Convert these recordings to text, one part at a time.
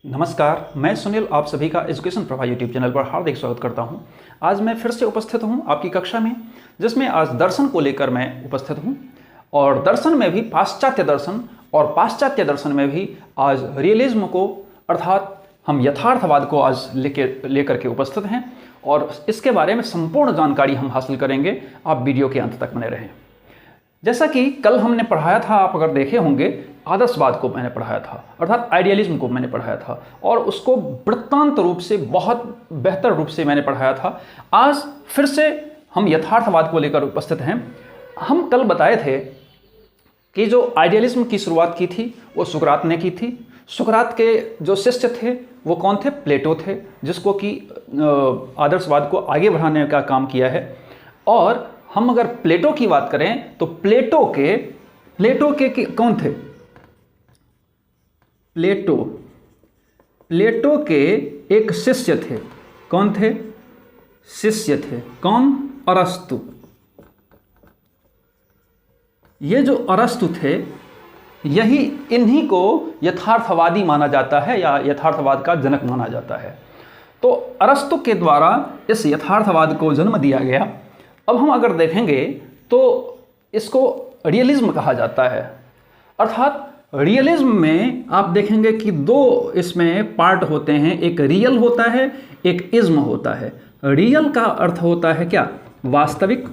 नमस्कार, मैं सुनील आप सभी का एजुकेशन प्रभा यूट्यूब चैनल पर हार्दिक स्वागत करता हूं। आज मैं फिर से उपस्थित हूं आपकी कक्षा में, जिसमें आज दर्शन को लेकर मैं उपस्थित हूं। और दर्शन में भी पाश्चात्य दर्शन और पाश्चात्य दर्शन में भी आज रियलिज्म को अर्थात हम यथार्थवाद को आज लेकर के उपस्थित हैं और इसके बारे में संपूर्ण जानकारी हम हासिल करेंगे। आप वीडियो के अंत तक बने रहें। जैसा कि कल हमने पढ़ाया था, आप अगर देखे होंगे, आदर्शवाद को मैंने पढ़ाया था अर्थात आइडियलिज्म को मैंने पढ़ाया था और उसको वृत्तांत रूप से बहुत बेहतर रूप से मैंने पढ़ाया था। आज फिर से हम यथार्थवाद को लेकर उपस्थित हैं। हम कल बताए थे कि जो आइडियलिज्म की शुरुआत की थी वो सुकरात ने की थी। सुकरात के जो शिष्य थे वो कौन थे? प्लेटो थे, जिसको कि आदर्शवाद को आगे बढ़ाने का काम किया है। और हम अगर प्लेटो की बात करें तो प्लेटो के कौन थे? प्लेटो के एक शिष्य थे। कौन थे? शिष्य थे। कौन? अरस्तु। ये जो अरस्तु थे, इन्हीं को यथार्थवादी माना जाता है या यथार्थवाद का जनक माना जाता है। तो अरस्तु के द्वारा इस यथार्थवाद को जन्म दिया गया। अब हम अगर देखेंगे तो इसको रियलिज्म कहा जाता है। अर्थात रियलिज्म में आप देखेंगे कि दो इसमें पार्ट होते हैं, एक रियल होता है, एक इज्म होता है। रियल का अर्थ होता है क्या? वास्तविक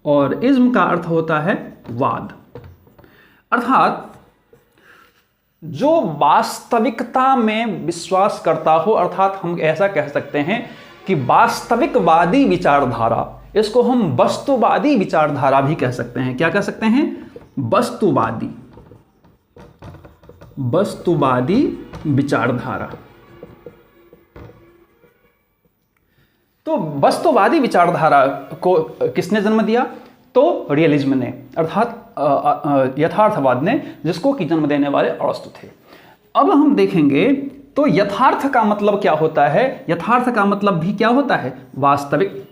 और इज्म का अर्थ होता है वाद। अर्थात जो वास्तविकता में विश्वास करता हो, अर्थात हम ऐसा कह सकते हैं कि वास्तविकवादी विचारधारा, इसको हम वस्तुवादी विचारधारा भी कह सकते हैं। क्या कह सकते हैं? वस्तुवादी विचारधारा। तो वस्तुवादी विचारधारा को किसने जन्म दिया? तो रियलिज्म ने, अर्थात यथार्थवाद ने, जिसको कि जन्म देने वाले अरस्तु थे। अब हम देखेंगे तो यथार्थ का मतलब क्या होता है? यथार्थ का मतलब भी क्या होता है? वास्तविक।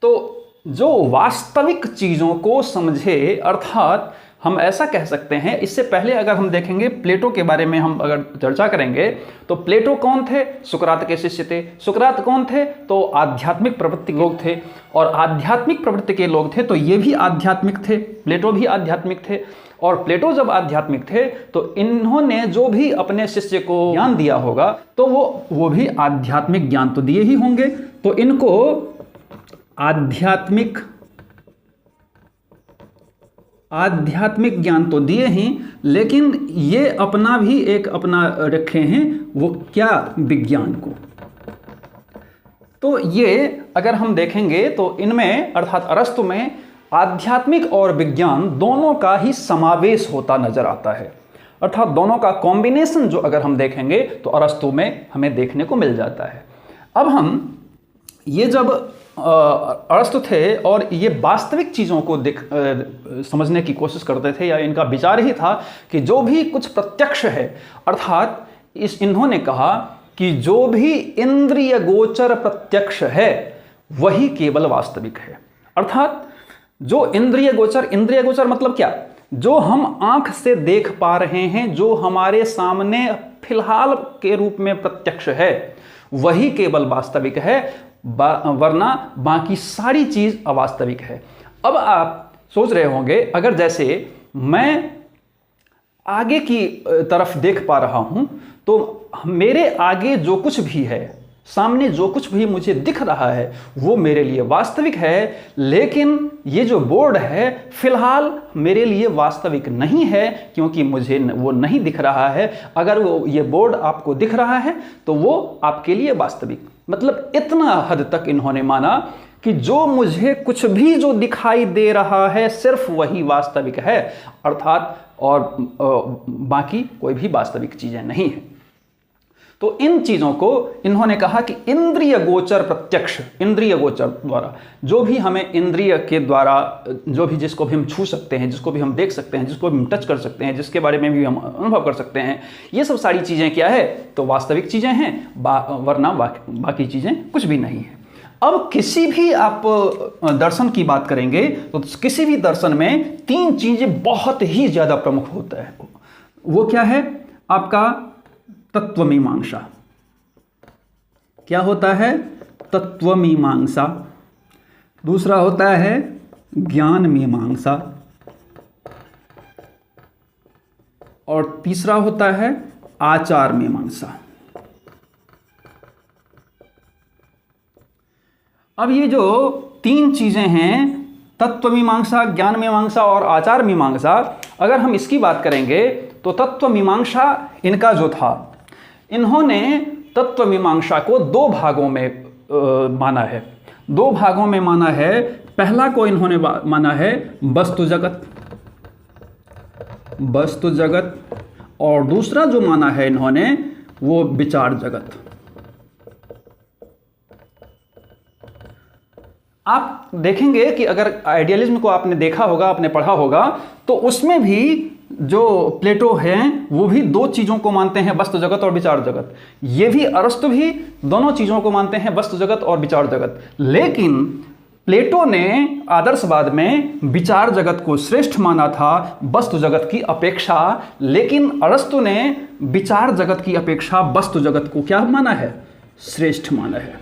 तो जो वास्तविक चीजों को समझे, अर्थात हम ऐसा कह सकते हैं। इससे पहले अगर हम देखेंगे प्लेटो के बारे में, हम अगर चर्चा करेंगे तो प्लेटो कौन थे? सुकरात के शिष्य थे। सुकरात कौन थे? तो आध्यात्मिक प्रवृत्ति के लोग थे। और आध्यात्मिक प्रवृत्ति के लोग थे तो ये भी आध्यात्मिक थे, प्लेटो भी आध्यात्मिक थे। और प्लेटो जब आध्यात्मिक थे तो इन्होंने जो भी अपने शिष्य को ज्ञान दिया होगा तो वो भी आध्यात्मिक ज्ञान तो दिए ही होंगे। तो इनको आध्यात्मिक ज्ञान तो दिए ही, लेकिन ये अपना भी एक अपना रखे हैं, वो क्या? विज्ञान को। तो ये अगर हम देखेंगे तो इनमें अर्थात अरस्तु में आध्यात्मिक और विज्ञान दोनों का ही समावेश होता नजर आता है। अर्थात दोनों का कॉम्बिनेशन जो अगर हम देखेंगे तो अरस्तु में हमें देखने को मिल जाता है। अब हम ये जब अरस्तु थे और ये वास्तविक चीज़ों को समझने की कोशिश करते थे, या इनका विचार ही था कि जो भी कुछ प्रत्यक्ष है, अर्थात इन्होंने कहा कि जो भी इंद्रिय गोचर प्रत्यक्ष है वही केवल वास्तविक है। अर्थात जो इंद्रिय गोचर मतलब क्या? जो हम आंख से देख पा रहे हैं, जो हमारे सामने फिलहाल के रूप में प्रत्यक्ष है, वही केवल वास्तविक है, वरना बाकी सारी चीज अवास्तविक है। अब आप सोच रहे होंगे, अगर जैसे मैं आगे की तरफ देख पा रहा हूं तो मेरे आगे जो कुछ भी है, सामने जो कुछ भी मुझे दिख रहा है, वो मेरे लिए वास्तविक है, लेकिन ये जो बोर्ड है फिलहाल मेरे लिए वास्तविक नहीं है, क्योंकि मुझे वो नहीं दिख रहा है। अगर ये बोर्ड आपको दिख रहा है तो वो आपके लिए वास्तविक, मतलब इतना हद तक इन्होंने माना कि जो मुझे कुछ भी जो दिखाई दे रहा है सिर्फ वही वास्तविक है, अर्थात और बाकी कोई भी वास्तविक चीजें नहीं है। तो इन चीजों को इन्होंने कहा कि इंद्रिय गोचर प्रत्यक्ष, इंद्रिय गोचर द्वारा जो भी हमें इंद्रिय के द्वारा जो भी जिसको भी हम छू सकते हैं, जिसको भी हम देख सकते हैं, जिसको भी हम टच कर सकते हैं, जिसके बारे में भी हम अनुभव कर सकते हैं, ये सब सारी चीजें क्या है? तो वास्तविक चीजें हैं, वरना बाकी चीजें कुछ भी नहीं है। अब किसी भी आप दर्शन की बात करेंगे तो किसी भी दर्शन में तीन चीजें बहुत ही ज्यादा प्रमुख होता है। वो क्या है आपका तत्वमीमांसा। क्या होता है? तत्वमीमांसा। दूसरा होता है ज्ञान मीमांसा, और तीसरा होता है आचार मीमांसा। अब ये जो तीन चीजें हैं, तत्व मीमांसा, ज्ञान मीमांसा और आचार मीमांसा, अगर हम इसकी बात करेंगे तो तत्व मीमांसा इनका जो था, इन्होंने तत्व मीमांसा को दो भागों में माना है। दो भागों में माना है। पहला को इन्होंने माना है वस्तु जगत, वस्तु जगत, और दूसरा जो माना है इन्होंने वो विचार जगत। आप देखेंगे कि अगर आइडियलिज्म को आपने देखा होगा, आपने पढ़ा होगा, तो उसमें भी जो प्लेटो हैं वो भी दो चीज़ों को मानते हैं, वस्तु जगत और विचार जगत। ये भी, अरस्तु भी दोनों चीज़ों को मानते हैं, वस्तु जगत और विचार जगत। लेकिन प्लेटो ने आदर्शवाद में विचार जगत को श्रेष्ठ माना था वस्तु जगत की अपेक्षा, लेकिन अरस्तु ने विचार जगत की अपेक्षा वस्तु जगत को क्या माना है? श्रेष्ठ माना है।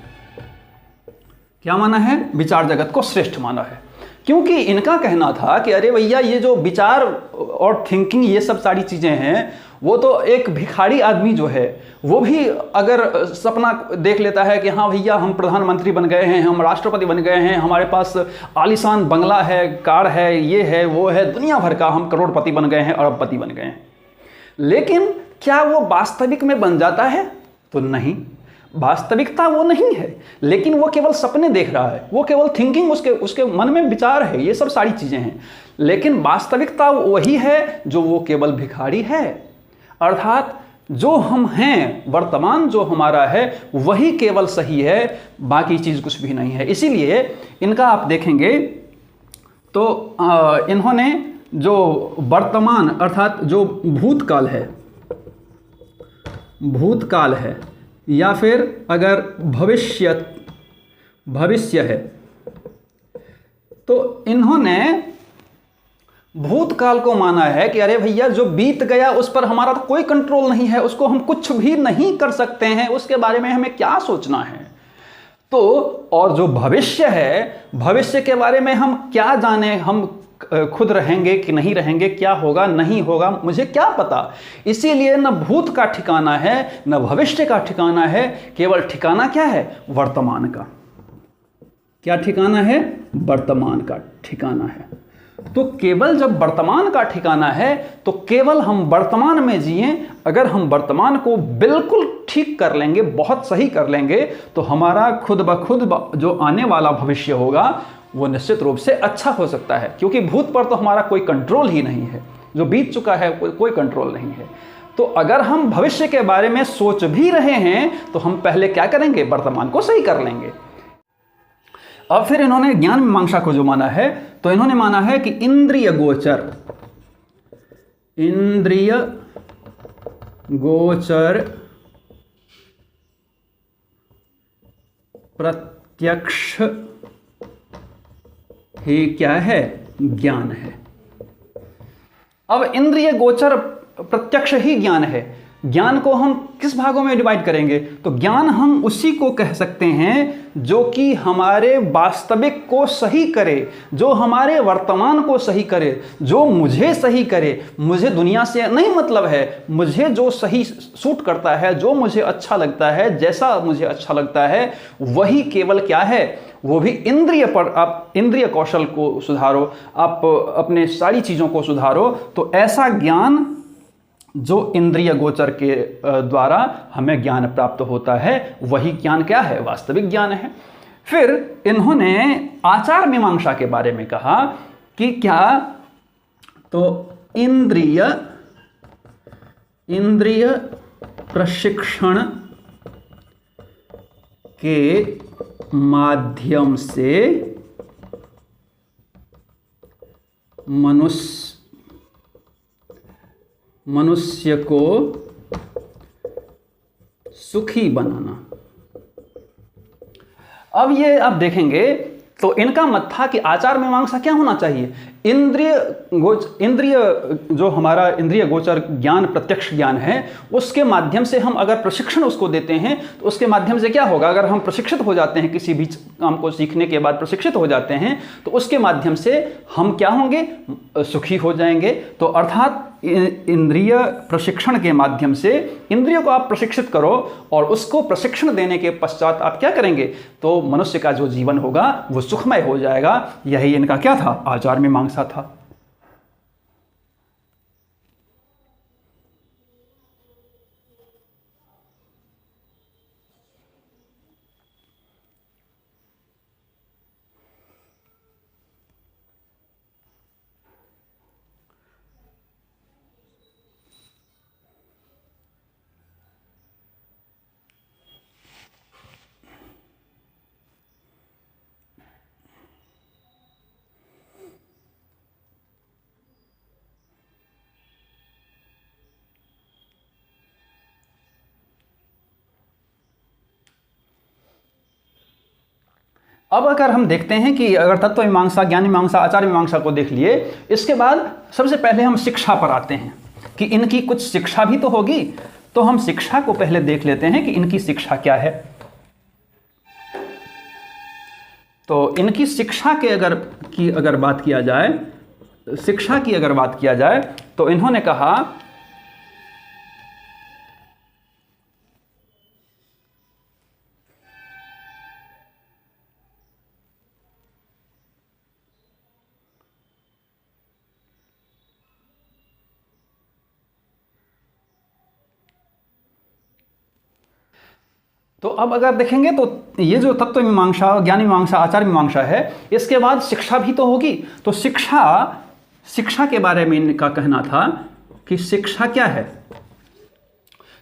क्या माना है? विचार जगत को श्रेष्ठ माना है। क्योंकि इनका कहना था कि अरे भैया, ये जो विचार और थिंकिंग, ये सब सारी चीज़ें हैं, वो तो एक भिखारी आदमी जो है वो भी अगर सपना देख लेता है कि हाँ भैया हम प्रधानमंत्री बन गए हैं, हम राष्ट्रपति बन गए हैं, हमारे पास आलीशान बंगला है, कार है, ये है, वो है, दुनिया भर का, हम करोड़पति बन गए हैं, अरबपति बन गए हैं, लेकिन क्या वो वास्तविक में बन जाता है? तो नहीं, वास्तविकता वो नहीं है, लेकिन वो केवल सपने देख रहा है, वो केवल थिंकिंग, उसके मन में विचार है, ये सब सारी चीज़ें हैं, लेकिन वास्तविकता वही है जो वो केवल भिखारी है। अर्थात जो हम हैं, वर्तमान जो हमारा है, वही केवल सही है, बाकी चीज़ कुछ भी नहीं है। इसीलिए इनका आप देखेंगे तो इन्होंने जो वर्तमान अर्थात जो भूतकाल है, भूतकाल है, या फिर अगर भविष्य है, तो इन्होंने भूतकाल को माना है कि अरे भैया जो बीत गया उस पर हमारा तो कोई कंट्रोल नहीं है, उसको हम कुछ भी नहीं कर सकते हैं, उसके बारे में हमें क्या सोचना है। तो और जो भविष्य है, भविष्य के बारे में हम क्या जाने, हम खुद रहेंगे कि नहीं रहेंगे, क्या होगा नहीं होगा, मुझे क्या पता। इसीलिए न भूत का ठिकाना है न भविष्य का ठिकाना है, केवल ठिकाना क्या है? वर्तमान का। क्या ठिकाना है? वर्तमान का ठिकाना है। तो केवल जब वर्तमान का ठिकाना है तो केवल हम वर्तमान में जिएं। अगर हम वर्तमान को बिल्कुल ठीक कर लेंगे, बहुत सही कर लेंगे, तो हमारा खुद ब खुद जो आने वाला भविष्य होगा वो निश्चित रूप से अच्छा हो सकता है, क्योंकि भूत पर तो हमारा कोई कंट्रोल ही नहीं है, जो बीत चुका है कोई कंट्रोल नहीं है। तो अगर हम भविष्य के बारे में सोच भी रहे हैं तो हम पहले क्या करेंगे? वर्तमान को सही कर लेंगे। अब फिर इन्होंने ज्ञान मीमांसा को जो माना है, तो इन्होंने माना है कि इंद्रिय गोचर प्रत्यक्ष ही क्या है? ज्ञान है। अब इंद्रिय गोचर प्रत्यक्ष ही ज्ञान है। ज्ञान को हम किस भागों में डिवाइड करेंगे? तो ज्ञान हम उसी को कह सकते हैं जो कि हमारे वास्तविक को सही करे, जो हमारे वर्तमान को सही करे, जो मुझे सही करे। मुझे दुनिया से नहीं मतलब है, मुझे जो सही सूट करता है, जो मुझे अच्छा लगता है, जैसा मुझे अच्छा लगता है, वही केवल क्या है? वो भी इंद्रिय पर आप इंद्रिय कौशल को सुधारो, आप अपने सारी चीज़ों को सुधारो। तो ऐसा ज्ञान जो इंद्रिय गोचर के द्वारा हमें ज्ञान प्राप्त होता है, वही ज्ञान क्या है? वास्तविक ज्ञान है। फिर इन्होंने आचार मीमांसा के बारे में कहा कि क्या? तो इंद्रिय प्रशिक्षण के माध्यम से मनुष्य को सुखी बनाना। अब ये आप देखेंगे तो इनका मत था कि आचार मीमांसा क्या होना चाहिए? इंद्रिय जो हमारा इंद्रिय गोचर ज्ञान, प्रत्यक्ष ज्ञान है, उसके माध्यम से हम अगर प्रशिक्षण उसको देते हैं तो उसके माध्यम से क्या होगा, अगर हम प्रशिक्षित हो जाते हैं, किसी भी काम को सीखने के बाद प्रशिक्षित हो जाते हैं, तो उसके माध्यम से हम क्या होंगे, सुखी हो जाएंगे। तो अर्थात इंद्रिय प्रशिक्षण के माध्यम से इंद्रियों को आप प्रशिक्षित करो और उसको प्रशिक्षण देने के पश्चात आप क्या करेंगे, तो मनुष्य का जो जीवन होगा वो सुखमय हो जाएगा। यही इनका क्या था, आचार मीमांसा था। अब अगर हम देखते हैं कि अगर तत्व मीमांसा, ज्ञान मीमांसा, आचार मीमांसा को देख लिए, इसके बाद सबसे पहले हम शिक्षा पर आते हैं कि इनकी कुछ शिक्षा भी तो होगी। तो हम शिक्षा को पहले देख लेते हैं कि इनकी शिक्षा क्या है। तो इनकी शिक्षा के अगर बात किया जाए, शिक्षा की अगर बात किया जाए, तो इन्होंने कहा तो अब अगर देखेंगे तो ये जो तत्व मीमांसा, ज्ञान मीमांसा, आचार मीमांसा है, इसके बाद शिक्षा भी तो होगी। तो शिक्षा के बारे में इनका कहना था कि शिक्षा क्या है।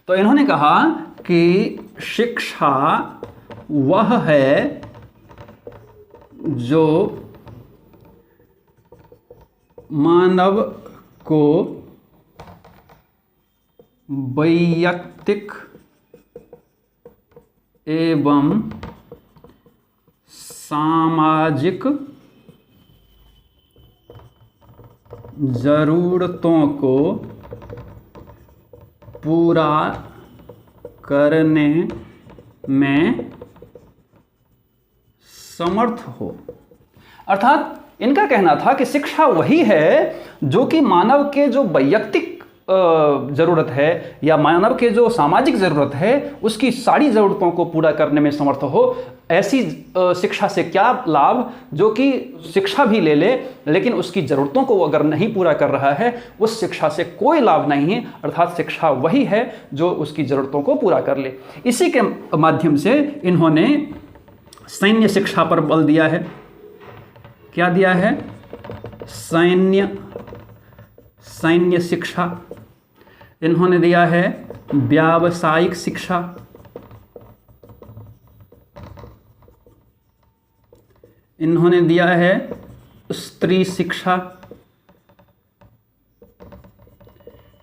तो इन्होंने कहा कि शिक्षा वह है जो मानव को वैयक्तिक एवं सामाजिक जरूरतों को पूरा करने में समर्थ हो। अर्थात इनका कहना था कि शिक्षा वही है जो कि मानव के जो वैयक्तिक जरूरत है या मानव के जो सामाजिक जरूरत है, उसकी सारी जरूरतों को पूरा करने में समर्थ हो। ऐसी शिक्षा से क्या लाभ, जो कि शिक्षा भी ले लेकिन उसकी जरूरतों को अगर नहीं पूरा कर रहा है, उस शिक्षा से कोई लाभ नहीं है। अर्थात शिक्षा वही है जो उसकी जरूरतों को पूरा कर ले। इसी के माध्यम से इन्होंने सैन्य शिक्षा पर बल दिया है। क्या दिया है? सैन्य शिक्षा। इन्होंने दिया है व्यावसायिक शिक्षा। इन्होंने दिया है स्त्री शिक्षा।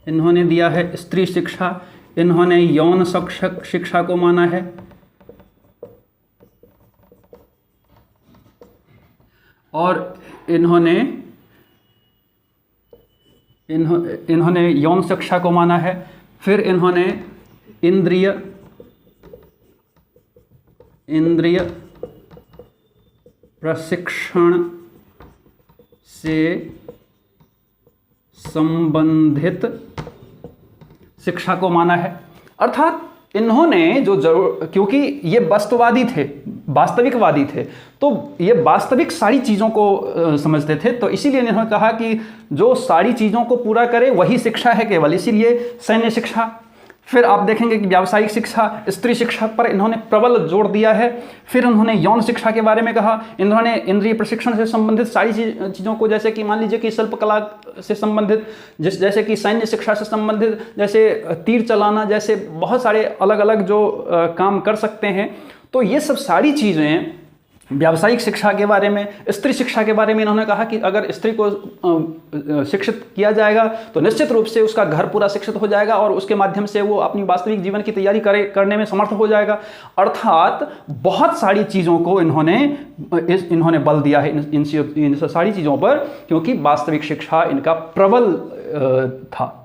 इन्होंने दिया है स्त्री शिक्षा। इन्होंने यौन शिक्षा को माना है। और इन्होंने यौन शिक्षा को माना है। फिर इन्होंने इंद्रिय प्रशिक्षण से संबंधित शिक्षा को माना है। अर्थात इन्होंने क्योंकि ये वास्तविकवादी थे, तो ये वास्तविक सारी चीज़ों को समझते थे, तो इसीलिए इन्होंने कहा कि जो सारी चीज़ों को पूरा करे वही शिक्षा है केवल, इसीलिए सैन्य शिक्षा। फिर आप देखेंगे कि व्यावसायिक शिक्षा, स्त्री शिक्षा पर इन्होंने प्रबल जोर दिया है। फिर उन्होंने यौन शिक्षा के बारे में कहा। इन्होंने इंद्रिय प्रशिक्षण से संबंधित सारी चीज़ों को, जैसे कि मान लीजिए कि शिल्पकला से संबंधित, जैसे कि सैन्य शिक्षा से संबंधित, जैसे तीर चलाना, जैसे बहुत सारे अलग अलग जो काम कर सकते हैं, तो ये सब सारी चीज़ें व्यावसायिक शिक्षा के बारे में, स्त्री शिक्षा के बारे में इन्होंने कहा कि अगर स्त्री को शिक्षित किया जाएगा तो निश्चित रूप से उसका घर पूरा शिक्षित हो जाएगा और उसके माध्यम से वो अपनी वास्तविक जीवन की तैयारी करने में समर्थ हो जाएगा। अर्थात बहुत सारी चीज़ों को इन्होंने बल दिया है इन सारी चीज़ों पर, क्योंकि वास्तविक शिक्षा इनका प्रबल था।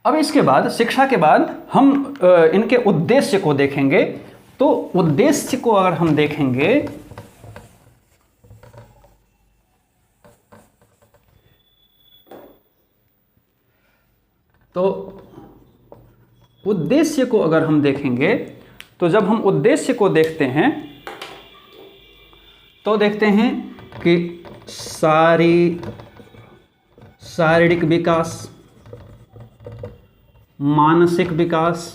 अब इसके बाद, शिक्षा के बाद हम इनके उद्देश्य को देखेंगे। तो उद्देश्य को अगर हम देखेंगे तो जब हम उद्देश्य को देखते हैं तो देखते हैं कि शारीरिक विकास, मानसिक विकास,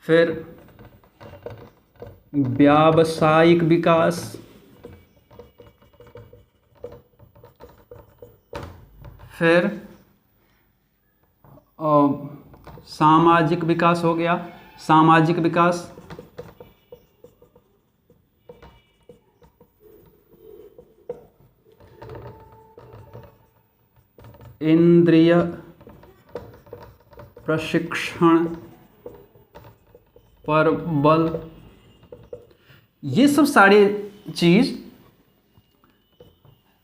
फिर व्यावसायिक विकास, फिर सामाजिक विकास हो गया, सामाजिक विकास, इंद्रिय प्रशिक्षण पर बल, ये सब सारी चीज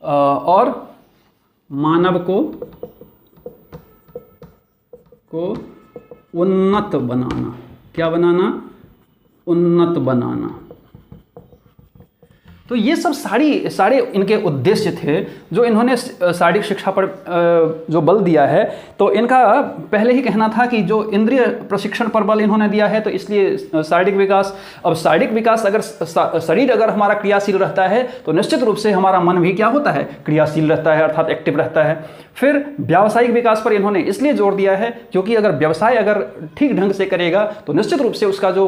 और मानव को उन्नत बनाना। क्या बनाना? उन्नत बनाना। तो ये सब सारे इनके उद्देश्य थे जो इन्होंने शारीरिक शिक्षा पर जो बल दिया है। तो इनका पहले ही कहना था कि जो इंद्रिय प्रशिक्षण पर बल इन्होंने दिया है, तो इसलिए शारीरिक विकास। अब शारीरिक विकास, अगर शरीर अगर हमारा क्रियाशील रहता है तो निश्चित रूप से हमारा मन भी क्या होता है? क्रियाशील रहता है, अर्थात एक्टिव रहता है। फिर व्यावसायिक विकास पर इन्होंने इसलिए जोर दिया है क्योंकि अगर व्यवसाय अगर ठीक ढंग से करेगा तो निश्चित रूप से उसका जो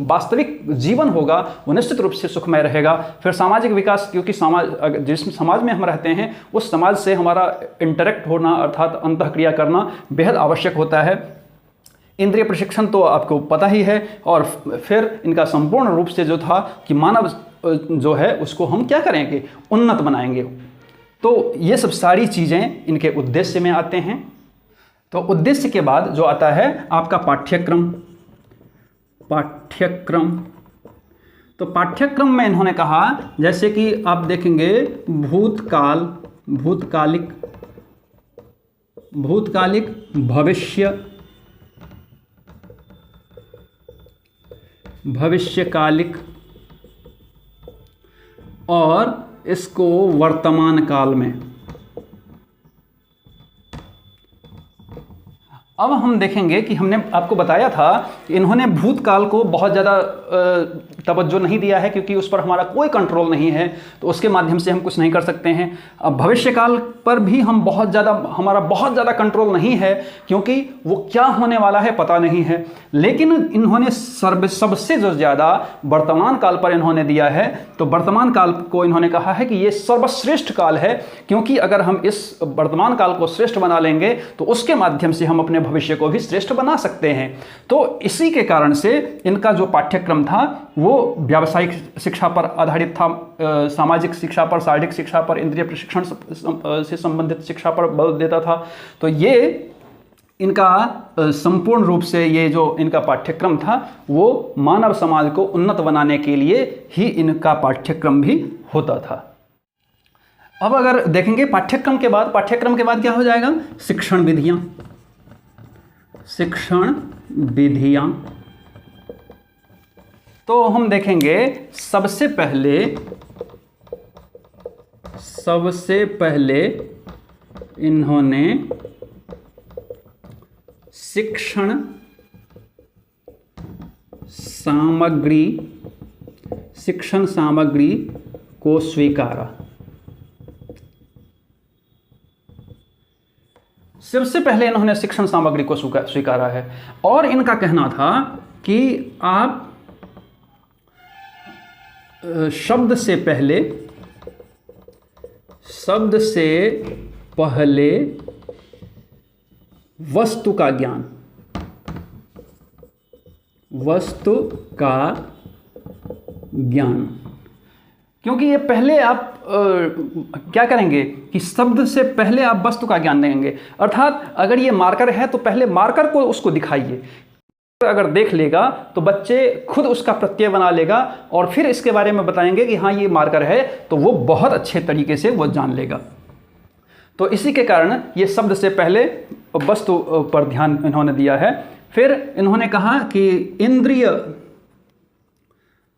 वास्तविक जीवन होगा वो निश्चित रूप से सुखमय रहेगा। फिर सामाजिक विकास, क्योंकि जिस समाज में हम रहते हैं उस समाज से हमारा इंटरेक्ट होना अर्थात अंतःक्रिया करना बेहद आवश्यक होता है। इंद्रिय प्रशिक्षण तो आपको पता ही है। और फिर इनका संपूर्ण रूप से जो था कि मानव जो है उसको हम क्या करेंगे? उन्नत बनाएंगे। तो ये सब सारी चीज़ें इनके उद्देश्य में आते हैं। तो उद्देश्य के बाद जो आता है आपका पाठ्यक्रम। तो पाठ्यक्रम में इन्होंने कहा, जैसे कि आप देखेंगे भूतकालिक, भविष्यकालिक और इसको वर्तमान काल में। अब हम देखेंगे कि हमने आपको बताया था कि इन्होंने भूतकाल को बहुत ज़्यादा तवज्जो नहीं दिया है क्योंकि उस पर हमारा कोई कंट्रोल नहीं है, तो उसके माध्यम से हम कुछ नहीं कर सकते हैं। अब भविष्यकाल पर भी हमारा बहुत ज़्यादा कंट्रोल नहीं है क्योंकि वो क्या होने वाला है पता नहीं है। लेकिन इन्होंने सबसे जो ज़्यादा वर्तमान काल पर इन्होंने दिया है, तो वर्तमान काल को इन्होंने कहा है कि ये सर्वश्रेष्ठ काल है, क्योंकि अगर हम इस वर्तमान काल को श्रेष्ठ बना लेंगे तो उसके माध्यम से हम अपने भविष्य को भी श्रेष्ठ बना सकते हैं। तो इसी के कारण से इनका जो पाठ्यक्रम था वो व्यावसायिक शिक्षा पर आधारित था, सामाजिक शिक्षा पर, शारीरिक शिक्षा पर, इंद्रिय प्रशिक्षण से संबंधित शिक्षा पर बल देता था। तो ये इनका संपूर्ण रूप से ये जो इनका पाठ्यक्रम था वो मानव समाज को उन्नत बनाने के लिए ही इनका पाठ्यक्रम भी होता था। अब अगर देखेंगे पाठ्यक्रम के बाद क्या हो जाएगा? शिक्षण विधियां। तो हम देखेंगे सबसे पहले इन्होंने शिक्षण सामग्री को स्वीकारा। सबसे पहले इन्होंने शिक्षण सामग्री को स्वीकारा है और इनका कहना था कि आप शब्द से पहले वस्तु का ज्ञान, वस्तु का ज्ञान। क्योंकि ये पहले आप क्या करेंगे कि शब्द से पहले आप वस्तु का ज्ञान देंगे, अर्थात अगर ये मार्कर है तो पहले मार्कर को उसको दिखाइए। अगर देख लेगा तो बच्चे खुद उसका प्रत्यय बना लेगा और फिर इसके बारे में बताएंगे कि हाँ ये मार्कर है, तो वो बहुत अच्छे तरीके से वो जान लेगा। तो इसी के कारण ये शब्द से पहले वस्तु पर ध्यान इन्होंने दिया है। फिर इन्होंने कहा कि इंद्रिय,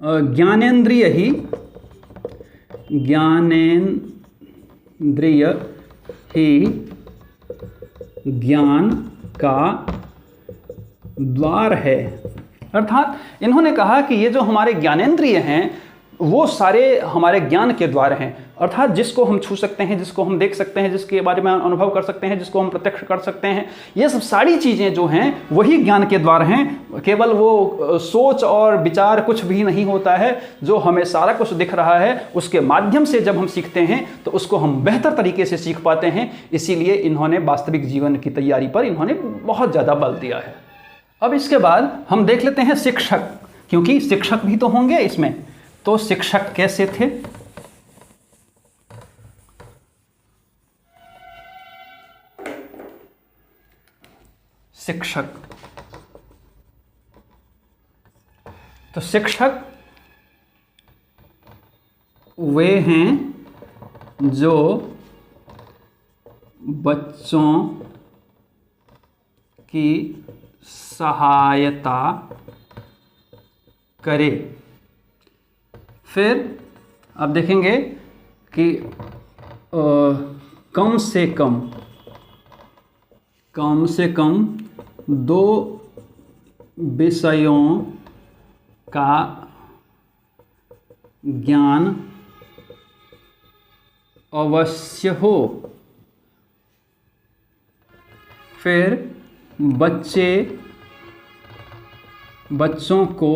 ज्ञानेंद्रिय ही, ज्ञानेंद्रिय ही ज्ञान का द्वार है। अर्थात इन्होंने कहा कि ये जो हमारे ज्ञानेंद्रिय हैं वो सारे हमारे ज्ञान के द्वार हैं, अर्थात जिसको हम छू सकते हैं, जिसको हम देख सकते हैं, जिसके बारे में अनुभव कर सकते हैं, जिसको हम प्रत्यक्ष कर सकते हैं, ये सब सारी चीज़ें जो हैं वही ज्ञान के द्वार हैं। केवल वो सोच और विचार कुछ भी नहीं होता है, जो हमें सारा कुछ दिख रहा है उसके माध्यम से जब हम सीखते हैं तो उसको हम बेहतर तरीके से सीख पाते हैं। इसीलिए इन्होंने वास्तविक जीवन की तैयारी पर इन्होंने बहुत ज़्यादा बल दिया है। अब इसके बाद हम देख लेते हैं शिक्षक, क्योंकि शिक्षक भी तो होंगे इसमें। तो शिक्षक कैसे थे? शिक्षक, तो शिक्षक वे हैं जो बच्चों की सहायता करे। फिर आप देखेंगे कि कम से कम 2 विषयों का ज्ञान अवश्य हो। फिर बच्चों को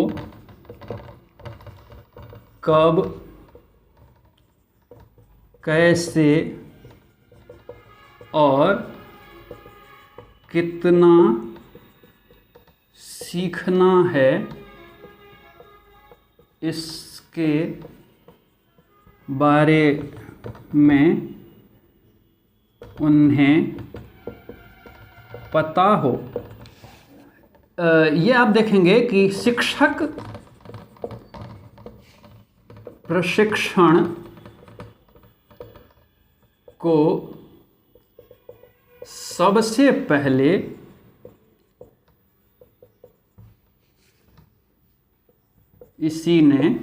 कब, कैसे और कितना सीखना है, इसके बारे में उन्हें पता हो। ये आप देखेंगे कि शिक्षक प्रशिक्षण को सबसे पहले इसी ने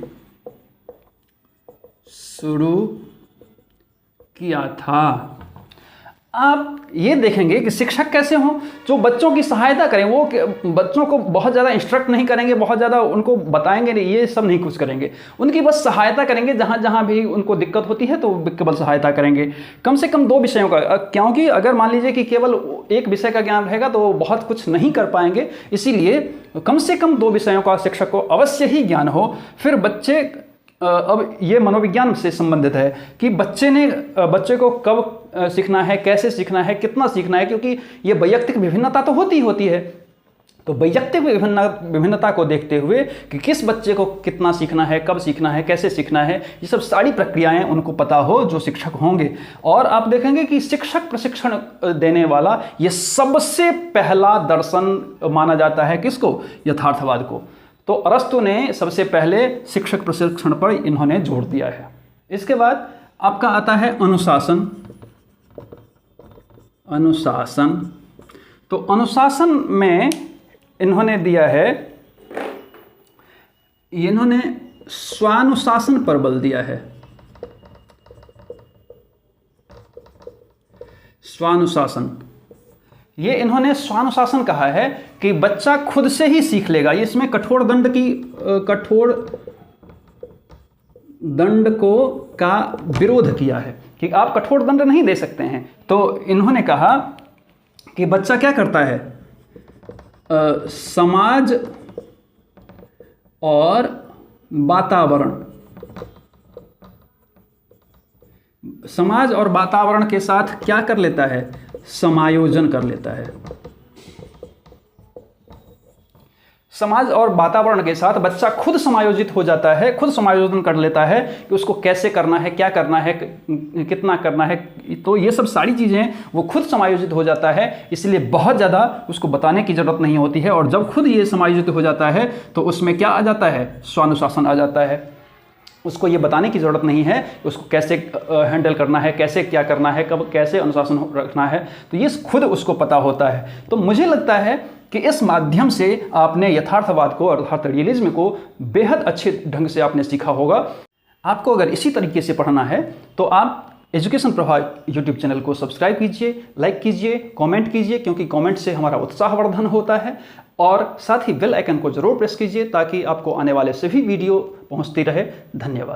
शुरू किया था। आप ये देखेंगे कि शिक्षक कैसे हों, जो बच्चों की सहायता करें। वो बच्चों को बहुत ज़्यादा इंस्ट्रक्ट नहीं करेंगे, बहुत ज़्यादा उनको बताएंगे नहीं, ये सब नहीं कुछ करेंगे। उनकी बस सहायता करेंगे, जहाँ जहाँ भी उनको दिक्कत होती है तो केवल सहायता करेंगे। कम से कम 2 विषयों का, क्योंकि अगर मान लीजिए कि केवल एक विषय का ज्ञान रहेगा तो बहुत कुछ नहीं कर पाएंगे। इसीलिए कम से कम 2 विषयों का शिक्षक को अवश्य ही ज्ञान हो। फिर बच्चे, अब ये मनोविज्ञान से संबंधित है कि बच्चे को कब सीखना है, कैसे सीखना है, कितना सीखना है, क्योंकि ये वैयक्तिक विभिन्नता तो होती है। तो वैयक्तिक विभिन्नता को देखते हुए कि किस बच्चे को कितना सीखना है, कब सीखना है, कैसे सीखना है, ये सब सारी प्रक्रियाएं उनको पता हो जो शिक्षक होंगे। और आप देखेंगे कि शिक्षक प्रशिक्षण देने वाला ये सबसे पहला दर्शन माना जाता है किसको? यथार्थवाद को। तो अरस्तु ने सबसे पहले शिक्षक प्रशिक्षण पर इन्होंने जोर दिया है। इसके बाद आपका आता है अनुशासन। तो अनुशासन में इन्होंने दिया है, इन्होंने स्वानुशासन पर बल दिया है। स्वानुशासन, ये इन्होंने स्वानुशासन कहा है कि बच्चा खुद से ही सीख लेगा। इसमें कठोर दंड का विरोध किया है कि आप कठोर दंड नहीं दे सकते हैं। तो इन्होंने कहा कि बच्चा क्या करता है, समाज और वातावरण के साथ क्या कर लेता है, समायोजन कर लेता है। समाज और वातावरण के साथ बच्चा खुद समायोजित हो जाता है, खुद समायोजन कर लेता है कि उसको कैसे करना है, क्या करना है, कितना करना है। तो ये सब सारी चीज़ें वो खुद समायोजित हो जाता है, इसलिए बहुत ज़्यादा उसको बताने की ज़रूरत नहीं होती है। और जब खुद ये समायोजित हो जाता है तो उसमें क्या आ जाता है, स्वानुशासन आ जाता है। उसको ये बताने की ज़रूरत नहीं है कि उसको कैसे हैंडल करना है, कैसे क्या करना है, कब कैसे अनुशासन रखना है, तो ये खुद उसको पता होता है। तो मुझे लगता है कि इस माध्यम से आपने यथार्थवाद को अर्थात रियलिज्म को बेहद अच्छे ढंग से आपने सीखा होगा। आपको अगर इसी तरीके से पढ़ना है तो आप एजुकेशन प्रभाव यूट्यूब चैनल को सब्सक्राइब कीजिए, लाइक कीजिए, कमेंट कीजिए, क्योंकि कमेंट से हमारा उत्साहवर्धन होता है। और साथ ही बेल आइकन को जरूर प्रेस कीजिए ताकि आपको आने वाले सभी वीडियो पहुंचती रहे। धन्यवाद।